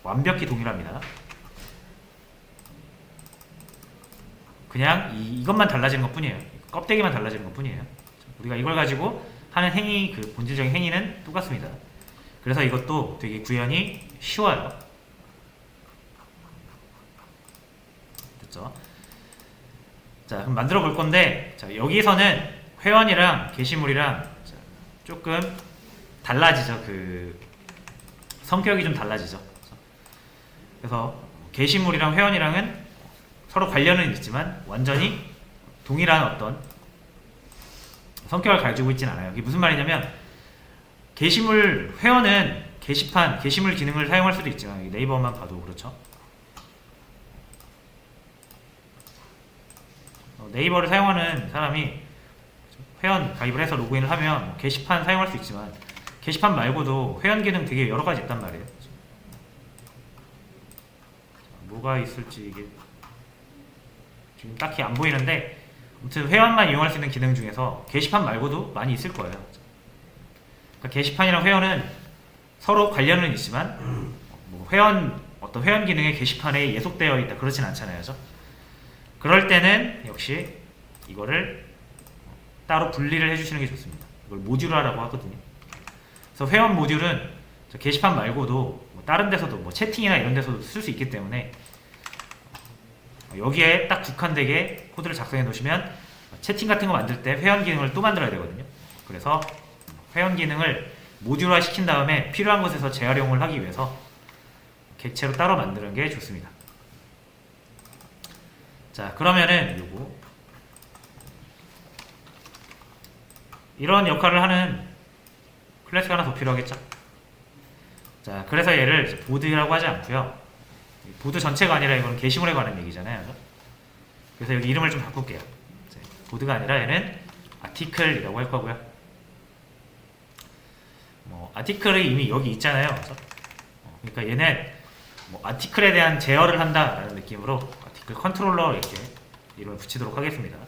완벽히 동일합니다. 그냥 이것만 달라지는 것 뿐이에요. 껍데기만 달라지는 것 뿐이에요. 우리가 이걸 가지고 하는 행위, 그 본질적인 행위는 똑같습니다. 그래서 이것도 되게 구현이 쉬워요. 됐죠? 자, 그럼 만들어 볼 건데, 자, 여기서는 회원이랑 게시물이랑 조금 달라지죠. 그 성격이 좀 달라지죠. 그래서 게시물이랑 회원이랑은 서로 관련은 있지만 완전히 동일한 어떤 성격을 가지고 있진 않아요. 이게 무슨 말이냐면, 게시물 회원은 게시판, 게시물 기능을 사용할 수도 있지만, 네이버만 봐도 그렇죠. 네이버를 사용하는 사람이 회원 가입을 해서 로그인을 하면 게시판 사용할 수 있지만, 게시판 말고도 회원 기능 되게 여러 가지 있단 말이에요. 뭐가 있을지 이게 지금 딱히 안 보이는데, 아무튼 회원만 이용할 수 있는 기능 중에서 게시판 말고도 많이 있을 거예요. 그러니까 게시판이랑 회원은 서로 관련은 있지만, 뭐 어떤 회원 기능이 게시판에 예속되어 있다 그렇진 않잖아요. 그죠? 그럴 때는 역시 이거를 따로 분리를 해주시는 게 좋습니다. 이걸 모듈화라고 하거든요. 그래서 회원 모듈은 게시판 말고도 뭐 다른 데서도 뭐 채팅이나 이런 데서도 쓸 수 있기 때문에 여기에 딱 국한되게 코드를 작성해 놓으시면 채팅 같은 거 만들 때 회원 기능을 또 만들어야 되거든요. 그래서 회원 기능을 모듈화 시킨 다음에 필요한 곳에서 재활용을 하기 위해서 객체로 따로 만드는 게 좋습니다. 자, 그러면은 요거 이런 역할을 하는 클래스가 하나 더 필요하겠죠. 자, 그래서 얘를 보드라고 하지 않고요, 보드 전체가 아니라 이건 게시물에 관한 얘기잖아요. 그래서 여기 이름을 좀 바꿀게요. 보드가 아니라 얘는 아티클이라고 할 거고요. 뭐 아티클이 이미 여기 있잖아요. 그러니까 얘는 뭐 아티클에 대한 제어를 한다라는 느낌으로 아티클 컨트롤러 이렇게 이름을 붙이도록 하겠습니다.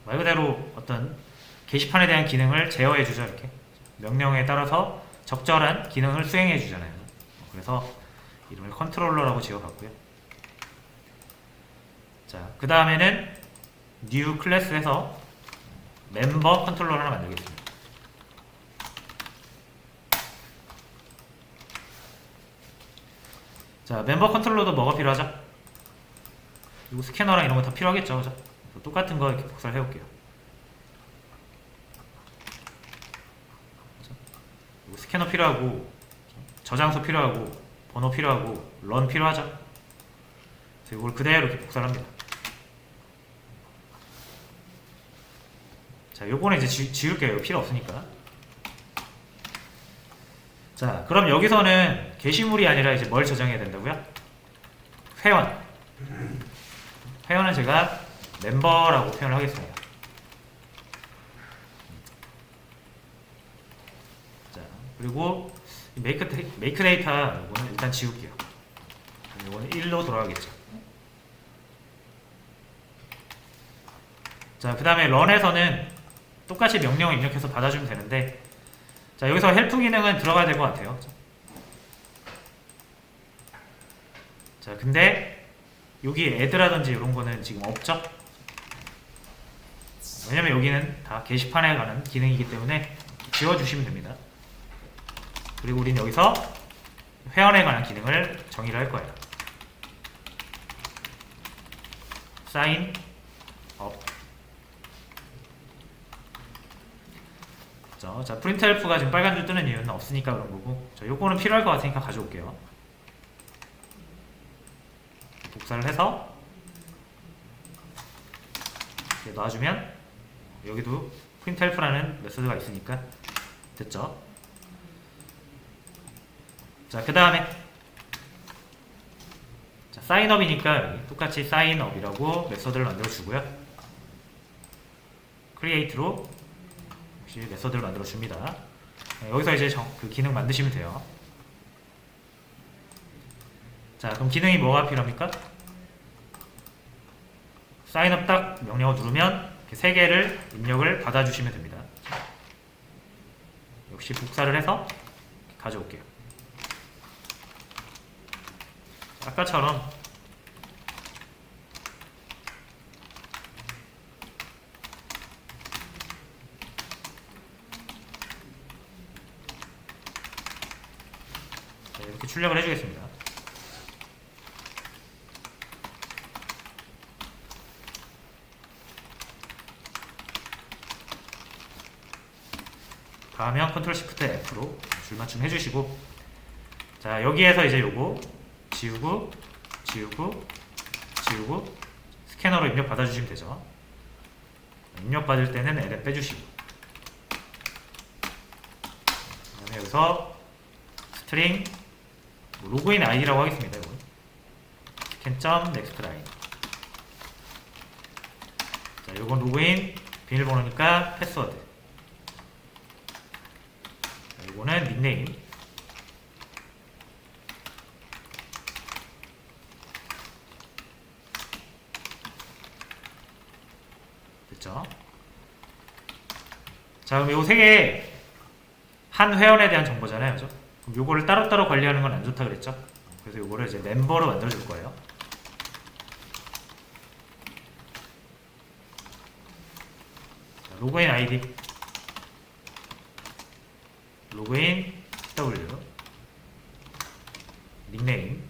말 그대로 어떤 게시판에 대한 기능을 제어해 주죠. 이렇게 명령에 따라서 적절한 기능을 수행해 주잖아요. 그래서 이름을 컨트롤러라고 지어봤고요. 자, 그 다음에는 new 클래스에서 멤버 컨트롤러 하나 만들겠습니다. 자, 멤버 컨트롤러도 뭐가 필요하죠? 그리고 스캐너랑 이런 거 다 필요하겠죠. 그죠? 똑같은 거 이렇게 복사를 해볼게요. 스캐너 필요하고, 저장소 필요하고, 번호 필요하고, 런 필요하죠. 그래서 이걸 그대로 이렇게 복사를 합니다. 자, 요거는 이제 지울게요. 필요 없으니까. 자, 그럼 여기서는 게시물이 아니라 이제 뭘 저장해야 된다고요? 회원. 회원은 제가 멤버라고 표현을 하겠습니다. 자, 그리고 메이크 데이터 이거는 일단 지울게요. 이거는 1로 돌아가겠죠. 자, 그 다음에 런에서는 똑같이 명령을 입력해서 받아주면 되는데, 자, 여기서 헬프 기능은 들어가야 될 것 같아요. 자, 근데 여기 애드라든지 이런 거는 지금 없죠? 왜냐면 여기는 다 게시판에 관한 기능이기 때문에 지워주시면 됩니다. 그리고 우리는 여기서 회원에 관한 기능을 정의를 할 거예요. sign up. 자, printf가 지금 빨간 줄 뜨는 이유는 없으니까 그런 거고, 자, 요거는 필요할 것 같으니까 가져올게요. 복사를 해서 이렇게 놔주면 여기도 printf라는 메소드가 있으니까 됐죠. 자, 그 다음에 signup이니까 똑같이 signup이라고 메소드를 만들어 주고요. create로 역시 메소드를 만들어 줍니다. 여기서 이제 그 기능 만드시면 돼요. 자, 그럼 기능이 뭐가 필요합니까? 사인업 딱 명령어 누르면 이렇게 3개를 입력을 받아주시면 됩니다. 역시 복사를 해서 가져올게요. 아까처럼 이렇게 출력을 해주겠습니다. 가면 컨트롤 시프트 F로 줄맞춤 해주시고, 자 여기에서 이제 요거 지우고 지우고 지우고 스캐너로 입력 받아주시면 되죠. 입력 받을 때는 LM 빼주시고, 그다음에 여기서 스트링 로그인 아이디라고 하겠습니다. 이거 scan.next line. 자 요건 로그인 비밀번호니까 패스워드, 자, 요거는 닉네임, 됐죠? 자 그럼 요 세 개 한 회원에 대한 정보잖아요, 그죠? 그럼 요거를 따로따로 관리하는 건 안 좋다 그랬죠? 그래서 요거를 이제 멤버로 만들어 줄 거예요. 자, 로그인 아이디, 로그인 W, 닉네임.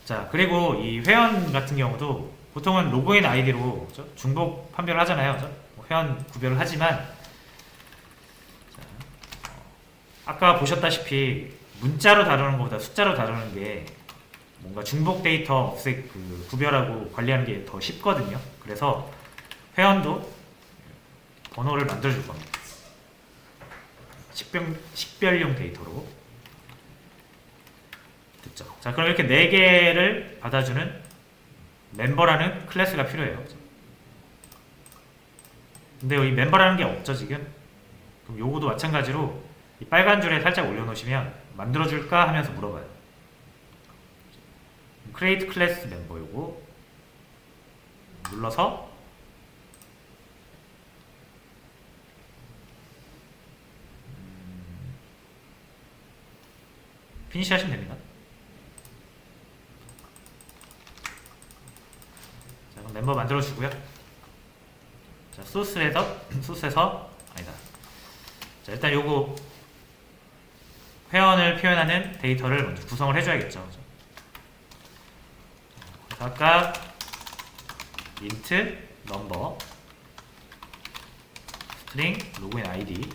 자 그리고 이 회원 같은 경우도 보통은 로그인 아이디로 중복 판별을 하잖아요, 그죠? 회원 구별을 하지만, 자, 아까 보셨다시피 문자로 다루는 것보다 숫자로 다루는 게 뭔가 중복 데이터 구별하고 관리하는 게 더 쉽거든요. 그래서 회원도 번호를 만들어 줄 겁니다. 식별용 데이터로. 됐죠? 자 그럼 이렇게 4개를 받아주는 멤버라는 클래스가 필요해요. 근데 이 멤버라는 게 없죠 지금. 그럼 요거도 마찬가지로 이 빨간 줄에 살짝 올려놓으시면 만들어줄까 하면서 물어봐요. create class member 요거 눌러서 피니시 하시면 됩니다. 자 그럼 멤버 만들어주고요. 자, 소스에서 아니다. 자, 일단 요거 회원을 표현하는 데이터를 먼저 구성을 해줘야겠죠. 그래서 아까 int number string 로그인 id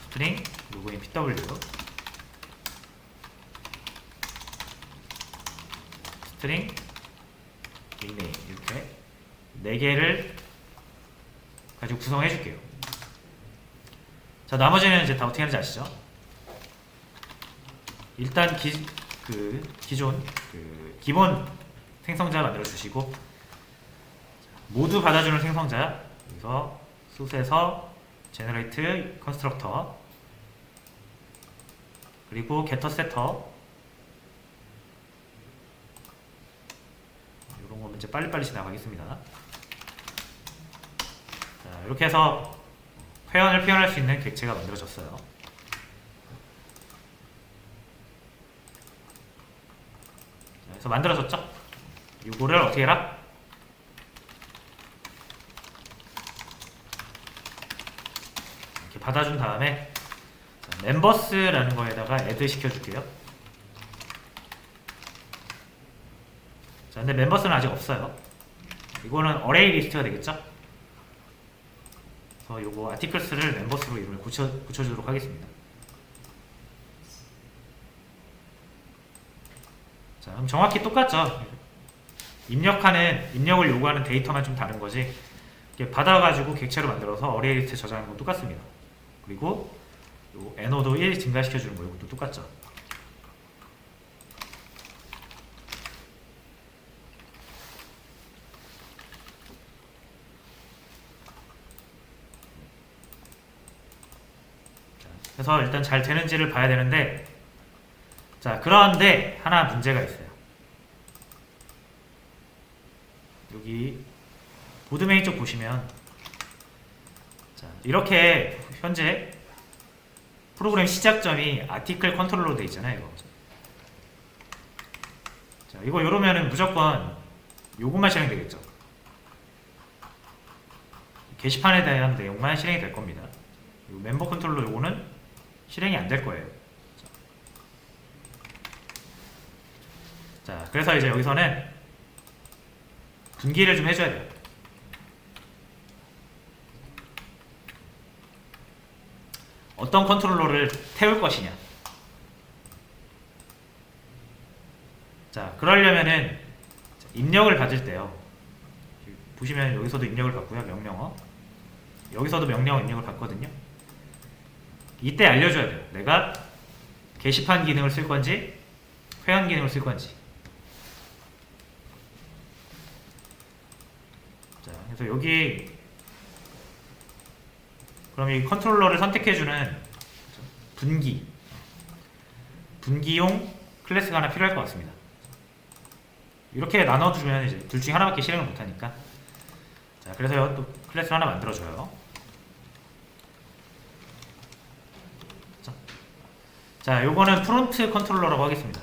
string 로그인 pw string 닉네임 이렇게 4개를 가지고 구성해 줄게요. 자 나머지는 이제 다 어떻게 하는지 아시죠? 일단 기본 생성자 만들어 주시고, 모두 받아주는 생성자 여기서 소스에서 generate constructor 그리고 getter setter 이런 거 이제 빨리빨리 지나가겠습니다. 자, 이렇게 해서 회원을 표현할 수 있는 객체가 만들어졌어요. 자, 그래서 만들어졌죠? 이거를 어떻게 해라? 이렇게 받아준 다음에 멤버스라는 거에다가 애드 시켜줄게요. 자, 근데 멤버스는 아직 없어요. 이거는 어레이 리스트가 되겠죠? 그래서 요거 아티클스를 멤버스로 이름을 붙여주도록 하겠습니다. 자, 그럼 정확히 똑같죠? 입력을 요구하는 데이터만 좀 다른 거지, 이렇게 받아가지고 객체로 만들어서 어레이 리스트 저장하는 건 똑같습니다. 그리고 요 NO도 1 증가시켜주는 거 이것도 똑같죠. 그래서 일단 잘 되는지를 봐야 되는데, 자 그런데 하나 문제가 있어요. 여기 보드 메인 쪽 보시면, 자 이렇게 현재 프로그램 시작점이 아티클 컨트롤러로 되어 있잖아요. 이거. 자, 이거 이러면은 무조건 요것만 실행 되겠죠. 게시판에 대한 내용만 실행이 될 겁니다. 요 멤버 컨트롤러 요거는 실행이 안 될 거예요. 자, 그래서 이제 여기서는 분기를 좀 해줘야 돼요. 어떤 컨트롤러를 태울 것이냐. 자, 그러려면은 입력을 받을 때요. 보시면 여기서도 입력을 받고요. 명령어. 여기서도 명령어 입력을 받거든요. 이때 알려줘야 돼요. 내가 게시판 기능을 쓸 건지 회원 기능을 쓸 건지. 자, 그래서 여기 그럼 이 컨트롤러를 선택해주는 분기용 클래스가 하나 필요할 것 같습니다. 이렇게 나눠주면 이제 둘 중에 하나밖에 실행을 못하니까. 자, 그래서 또 클래스를 하나 만들어줘요. 자, 요거는 프론트 컨트롤러라고 하겠습니다.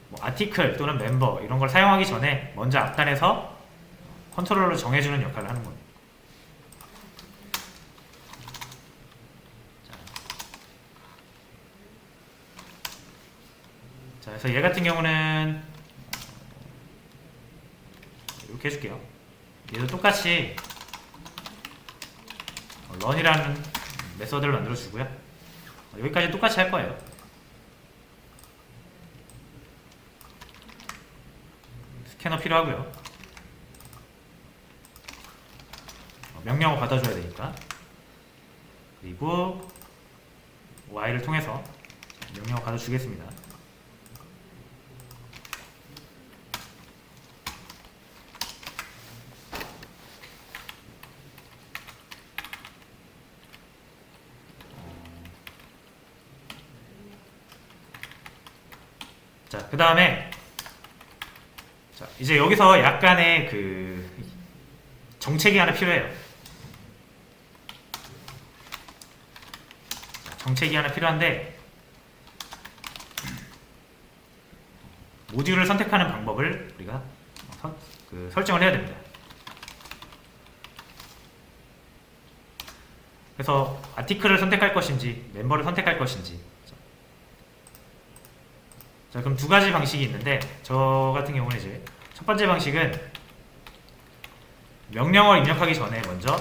뭐 아티클 또는 멤버 이런 걸 사용하기 전에 먼저 앞단에서 컨트롤러를 정해주는 역할을 하는 겁니다. 자, 그래서 얘 같은 경우는 이렇게 해줄게요. 얘도 똑같이 run이라는 메서드를 만들어 주고요. 여기까지 똑같이 할 거예요. 스캐너 필요하고요. 명령어 받아줘야 되니까. 그리고 y를 통해서 명령어 받아주겠습니다. 자, 그 다음에 이제 여기서 약간의 그 정책이 하나 필요해요. 자, 정책이 하나 필요한데 모듈을 선택하는 방법을 우리가 설정을 해야 됩니다. 그래서 아티클을 선택할 것인지 멤버를 선택할 것인지. 자, 그럼 두 가지 방식이 있는데 저 같은 경우는 이제 첫 번째 방식은 명령어를 입력하기 전에 먼저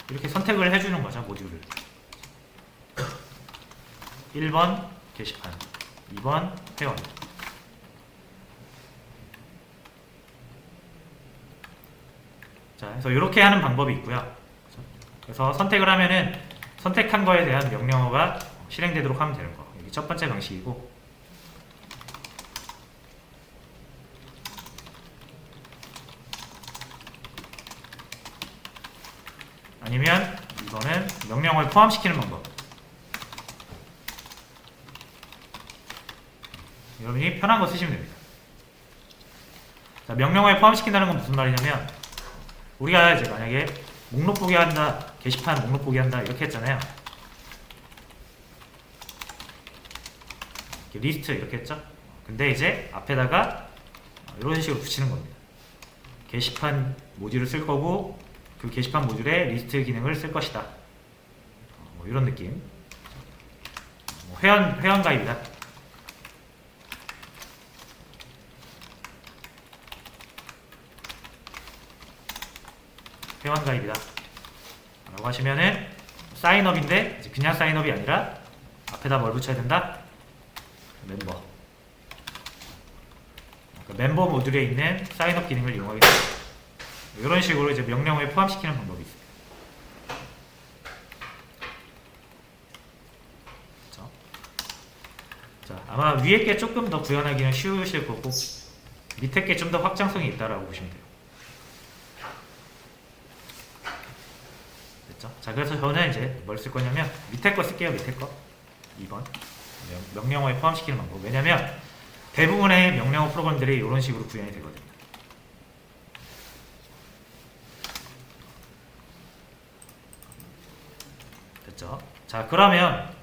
이렇게 선택을 해주는 거죠. 모듈을 1번 게시판, 2번 회원. 자, 그래서 이렇게 하는 방법이 있고요. 그래서 선택을 하면은 선택한 거에 대한 명령어가 실행되도록 하면 되는 거. 여기 첫 번째 방식이고, 아니면 이거는 명령어를 포함시키는 방법. 여러분이 편한 거 쓰시면 됩니다. 자, 명령어에 포함시킨다는 건 무슨 말이냐면 우리가 이제 만약에 목록 보기 한다, 게시판 목록 보기 한다 이렇게 했잖아요. 이렇게 리스트 이렇게 했죠. 근데 이제 앞에다가 이런 식으로 붙이는 겁니다. 게시판 모듈을 쓸 거고 그 게시판 모듈에 리스트 기능을 쓸 것이다. 뭐 이런 느낌. 뭐 회원 가입이다. 회원 가입이다 라고 하시면은 사인업인데 그냥 사인업이 아니라 앞에다 뭘 붙여야 된다? 멤버. 그러니까 멤버 모듈에 있는 사인업 기능을 이용하게 됩니다. 이런 식으로 이제 명령어에 포함시키는 방법이 있습니다. 그렇죠? 자, 아마 위에 게 조금 더 구현하기는 쉬우실 거고 밑에 게 좀 더 확장성이 있다라고 보시면 돼요. 자, 그래서 저는 이제 뭘 쓸 거냐면 밑에 거 쓸게요. 밑에 거 2번 명령어에 포함시키는 방법. 왜냐면 대부분의 명령어 프로그램들이 이런 식으로 구현이 되거든요. 됐죠? 자, 그러면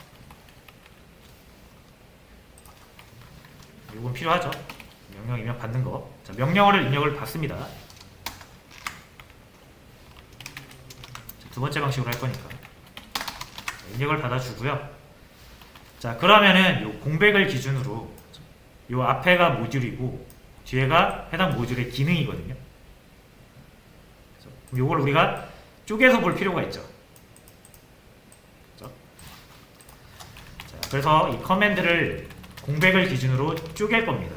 이건 필요하죠. 명령 입력 받는 거. 자, 명령어를 입력을 받습니다. 자, 두 번째 방식으로 할 거니까 입력을 받아주고요. 자, 그러면은 요 공백을 기준으로 요 앞에가 모듈이고 뒤에가 해당 모듈의 기능이거든요. 요걸 우리가 쪼개서 볼 필요가 있죠. 그렇죠? 자, 그래서 이 커맨드를 공백을 기준으로 쪼갤 겁니다.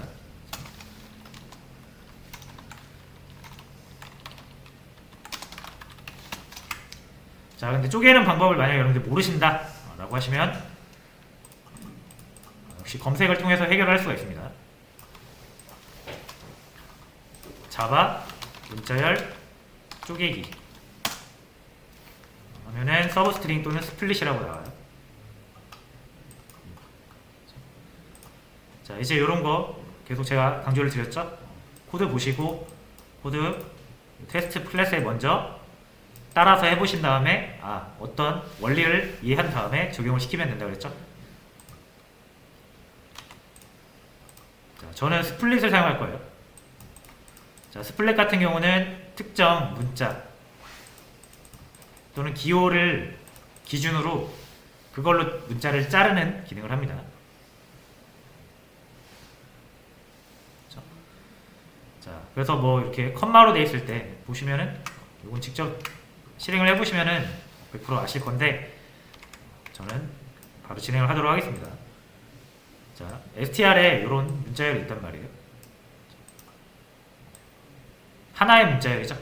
자, 근데 쪼개는 방법을 만약에 여러분들 모르신다 라고 하시면 역시 검색을 통해서 해결할 수가 있습니다. 자바 문자열 쪼개기 하면은 서브스트링 또는 스플릿이라고 나와요. 자, 이제 이런 거 계속 제가 강조를 드렸죠. 코드 보시고 코드 테스트 클래스에 먼저 따라서 해보신 다음에 어떤 원리를 이해한 다음에 적용을 시키면 된다고 그랬죠. 자, 저는 스플릿을 사용할 거예요. 자, 스플릿 같은 경우는 특정 문자 또는 기호를 기준으로 그걸로 문자를 자르는 기능을 합니다. 자, 그래서 뭐 이렇게 컴마로 되어 있을 때 보시면은 이건 직접 실행을 해보시면은 100% 아실 건데 저는 바로 진행을 하도록 하겠습니다. 자, str에 이런 문자열이 있단 말이에요. 하나의 문자열이죠.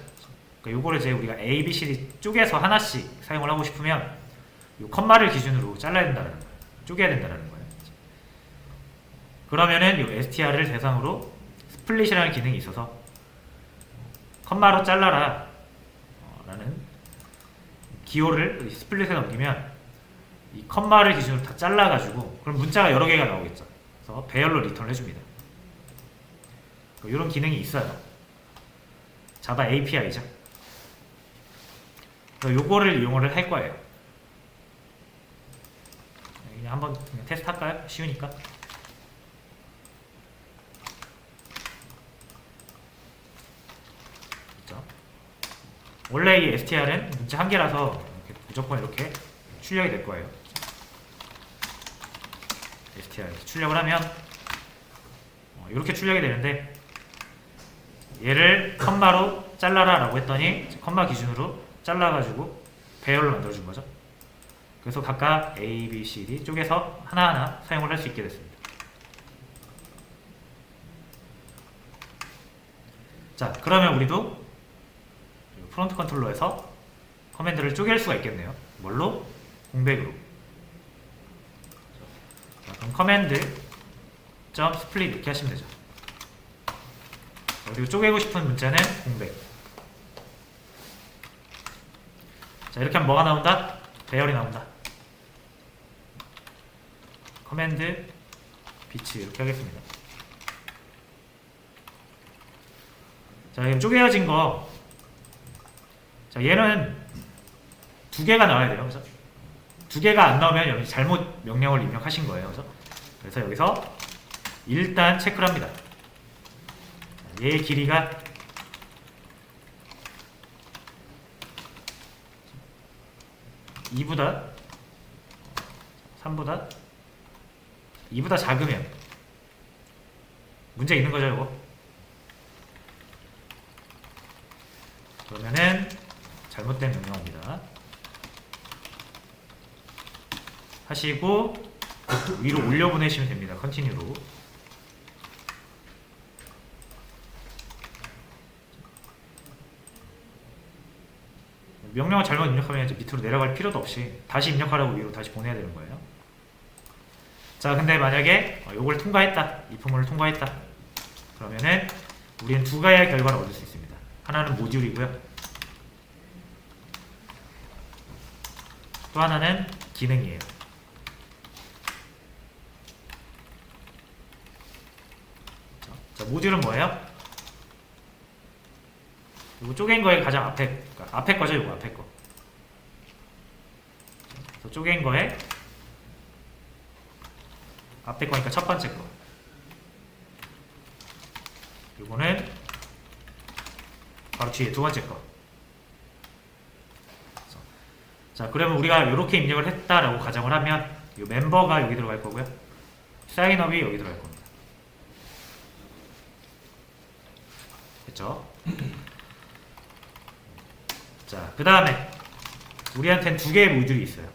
그러니까 요거를 이제 우리가 A, B, C, D 쪼개서 하나씩 사용을 하고 싶으면 요 컴마를 기준으로 잘라야 된다는 거예요. 쪼개야 된다는 거예요. 그러면은 요 str을 대상으로 스플릿이라는 기능이 있어서 컴마로 잘라라 라는 기호를 스플릿에 넘기면 이 컴마를 기준으로 다 잘라가지고 그럼 문자가 여러 개가 나오겠죠. 그래서 배열로 리턴을 해줍니다. 이런 기능이 있어요. 자바 API죠. 요거를 이용을 할 거예요. 그냥 한번 테스트 할까요? 쉬우니까. 그렇죠? 원래 이 str은 문자 한 개라서 무조건 이렇게 출력이 될 거예요. str 이렇게 출력을 하면 이렇게 출력이 되는데 얘를 컴마로 잘라라 라고 했더니 컴마 기준으로 잘라가지고 배열로 만들어준 거죠. 그래서 각각 A, B, C, D 쪼개서 하나하나 사용을 할 수 있게 됐습니다. 자, 그러면 우리도 프론트 컨트롤러에서 커맨드를 쪼갤 수가 있겠네요. 뭘로? 공백으로. 자, 그럼 커맨드 점 스플릿 이렇게 하시면 되죠. 그리고 쪼개고 싶은 문자는 공백. 자, 이렇게 하면 뭐가 나온다? 배열이 나온다. 커맨드 비치 이렇게 하겠습니다. 자, 이거 쪼개어진 거. 자, 얘는 두 개가 나와야 돼요. 그래서 두 개가 안 나오면 여기 잘못 명령을 입력하신 거예요. 그래서 여기서 일단 체크를 합니다. 얘의 길이가 2보다 3보다 2보다 작으면 문제 있는 거죠, 이거. 그러면은 잘못된 명령입니다. 하시고 위로 올려 보내시면 됩니다. 컨티뉴로. 명령을 잘못 입력하면 이제 밑으로 내려갈 필요도 없이 다시 입력하라고 위로 다시 보내야 되는 거예요. 자, 근데 만약에 요걸 통과했다, 이 부분을 통과했다, 그러면은 우리는 두 가지의 결과를 얻을 수 있습니다. 하나는 모듈이고요. 또 하나는 기능이에요. 자, 모듈은 뭐예요? 이거 쪼갠 거에 가장 앞에 거죠, 이거 앞에 거. 그래서 쪼갠 거에 앞에 거니까 첫 번째 거. 이거는 바로 뒤에 두 번째 거. 자, 그러면 우리가 이렇게 입력을 했다라고 가정을 하면 이 멤버가 여기 들어갈 거고요. 사인업이 여기 들어갈 겁니다. 됐죠? 자, 그 다음에 우리한테는 두 개의 모듈이 있어요.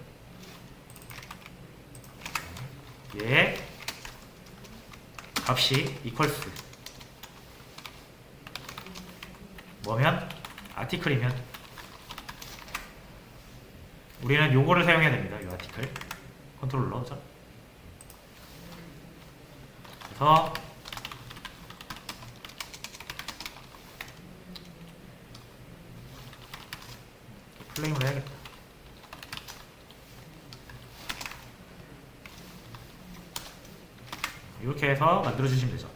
얘 값이 equals 뭐면 아티클이면 우리는 요거를 사용해야 됩니다. 요 아티클 컨트롤러죠. 그래서 플레임으로 해야겠다. 이렇게 해서 만들어주시면 되죠.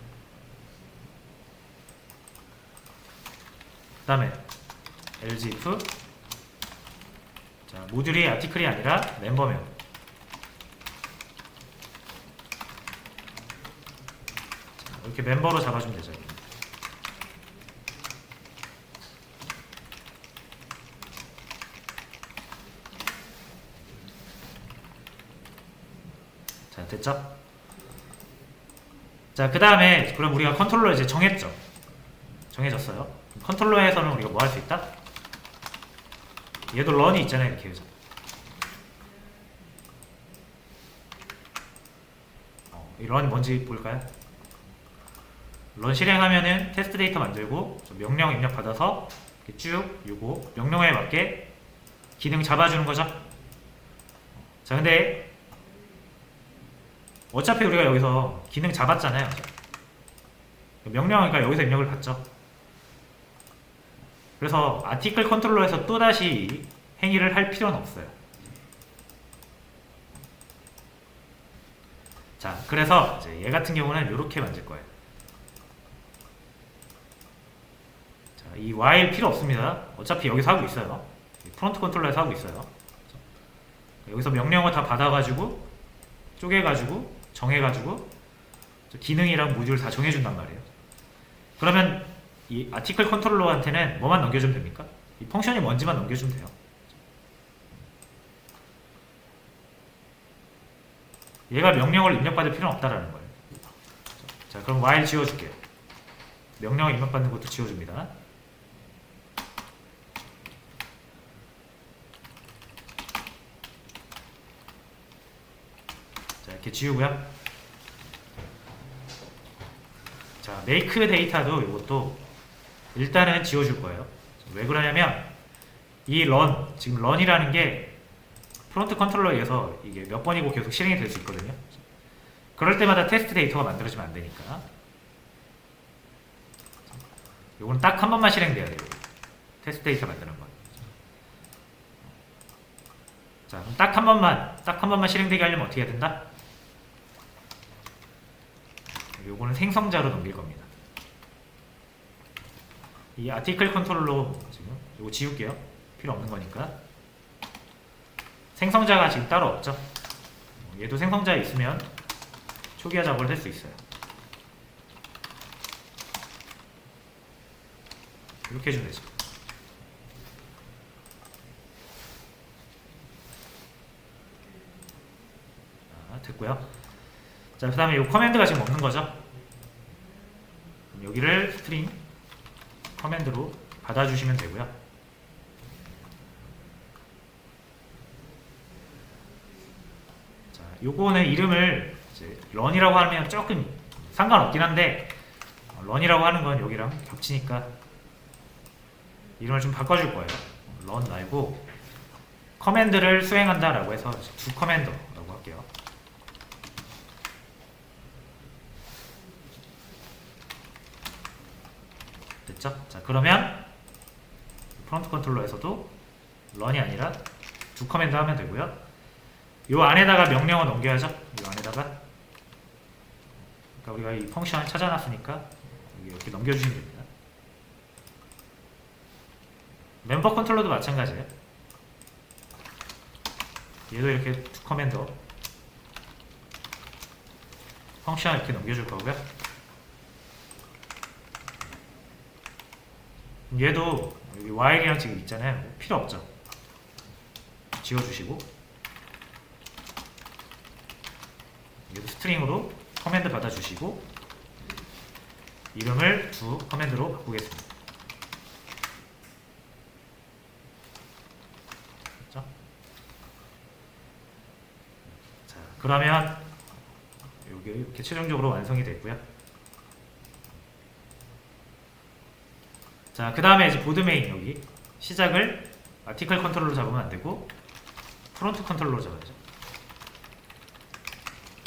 그 다음에 LGIF 자, 모듈이 아티클이 아니라 멤버면 자, 이렇게 멤버로 잡아주면 되죠. 자, 됐죠? 자, 그 다음에 그럼 우리가 컨트롤러 이제 정했죠. 정해졌어요. 컨트롤러에서는 우리가 뭐 할 수 있다? 얘도 런이 있잖아요. 이렇게 해서 이 런이 뭔지 볼까요? 런 실행하면은 테스트 데이터 만들고 명령 입력 받아서 이렇게 쭉 요거 명령어에 맞게 기능 잡아주는 거죠. 자, 근데 어차피 우리가 여기서 기능 잡았잖아요. 명령어니까 여기서 입력을 받죠. 그래서 아티클 컨트롤러에서 또다시 행위를 할 필요는 없어요. 자, 그래서 이제 얘 같은 경우는 이렇게 만들 거예요. 자, 이 while 필요 없습니다. 어차피 여기서 하고 있어요. 프론트 컨트롤러에서 하고 있어요. 여기서 명령어 다 받아가지고 쪼개가지고 정해가지고 기능이랑 모듈 다 정해준단 말이에요. 그러면 이 아티클 컨트롤러한테는 뭐만 넘겨주면 됩니까? 이 펑션이 뭔지만 넘겨주면 돼요. 얘가 명령을 입력받을 필요는 없다라는 거예요. 자, 그럼 while 지워줄게요. 명령을 입력받는 것도 지워줍니다. 자, 이렇게 지우고요. 자, make 데이터도 이것도 일단은 지워줄 거예요. 왜 그러냐면 이 run, 지금 run이라는 게 프론트 컨트롤러에 의해서 이게 몇 번이고 계속 실행이 될 수 있거든요. 그럴 때마다 테스트 데이터가 만들어지면 안 되니까 요거는 딱 한 번만 실행돼야 돼요. 테스트 데이터 만드는 건. 자, 그럼 딱 한 번만 실행되게 하려면 어떻게 해야 된다? 요거는 생성자로 넘길 겁니다. 이 아티클 컨트롤러 지금 요거 지울게요. 필요 없는 거니까. 생성자가 지금 따로 없죠. 얘도 생성자에 있으면 초기화 작업을 할 수 있어요. 이렇게 해주면 되죠. 자, 됐고요. 자, 그 다음에 이 커맨드가 지금 없는 거죠. 여기를 스트링 커맨드로 받아주시면 되고요. 자, 요거는 이름을 이제 run이라고 하면 조금 상관없긴 한데 run이라고 하는 건 여기랑 겹치니까 이름을 좀 바꿔줄 거예요. run 말고 커맨드를 수행한다 라고 해서 두 커맨더라고 할게요. 됐죠? 자, 그러면 프론트 컨트롤러에서도 run이 아니라 두 커맨드 하면 되고요. 요 안에다가 명령어 넘겨야죠. 요 안에다가. 그러니까 우리가 이 펑션 찾아놨으니까 이렇게 넘겨주시면 됩니다. 멤버 컨트롤러도 마찬가지예요. 얘도 이렇게 두 커맨더 펑션 이렇게 넘겨줄 거고요. 얘도 여기 while이랑 지금 있잖아요. 필요 없죠. 지워주시고 얘도 스트링으로 커맨드 받아주시고 이름을 두 커맨드로 바꾸겠습니다. 됐죠? 자, 그러면 여기 이렇게 최종적으로 완성이 됐고요. 자, 그 다음에 이제 보드 메인 여기 시작을 아티클 컨트롤로 잡으면 안 되고 프론트 컨트롤로 잡아야죠.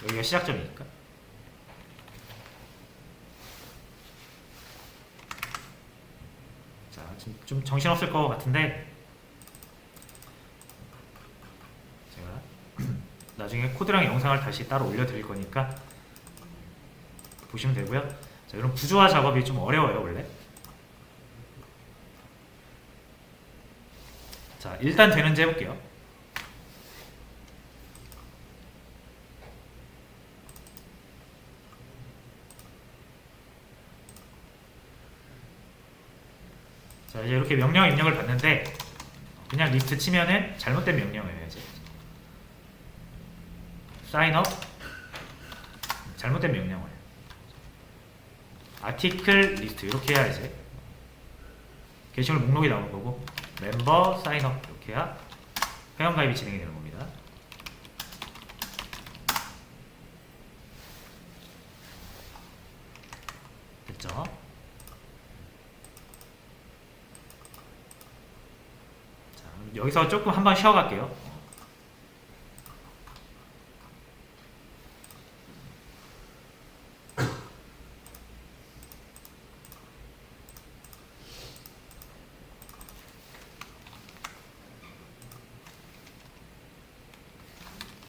여기가 시작점이니까. 자, 좀 정신없을 것 같은데 제가 나중에 코드랑 영상을 다시 따로 올려드릴 거니까 보시면 되고요. 자, 이런 구조화 작업이 좀 어려워요 원래. 자, 일단 되는지 해볼게요. 자, 이제 이렇게 명령 입력을 받는데 그냥 리스트 치면은 잘못된 명령이에요. 이제 사인업 잘못된 명령을 아티클 리스트 이렇게 해야 이제 게시물 목록이 나올 거고 멤버 사인업 이렇게 해야 회원가입이 진행이 되는 겁니다. 됐죠? 자, 여기서 조금 한번 쉬어갈게요.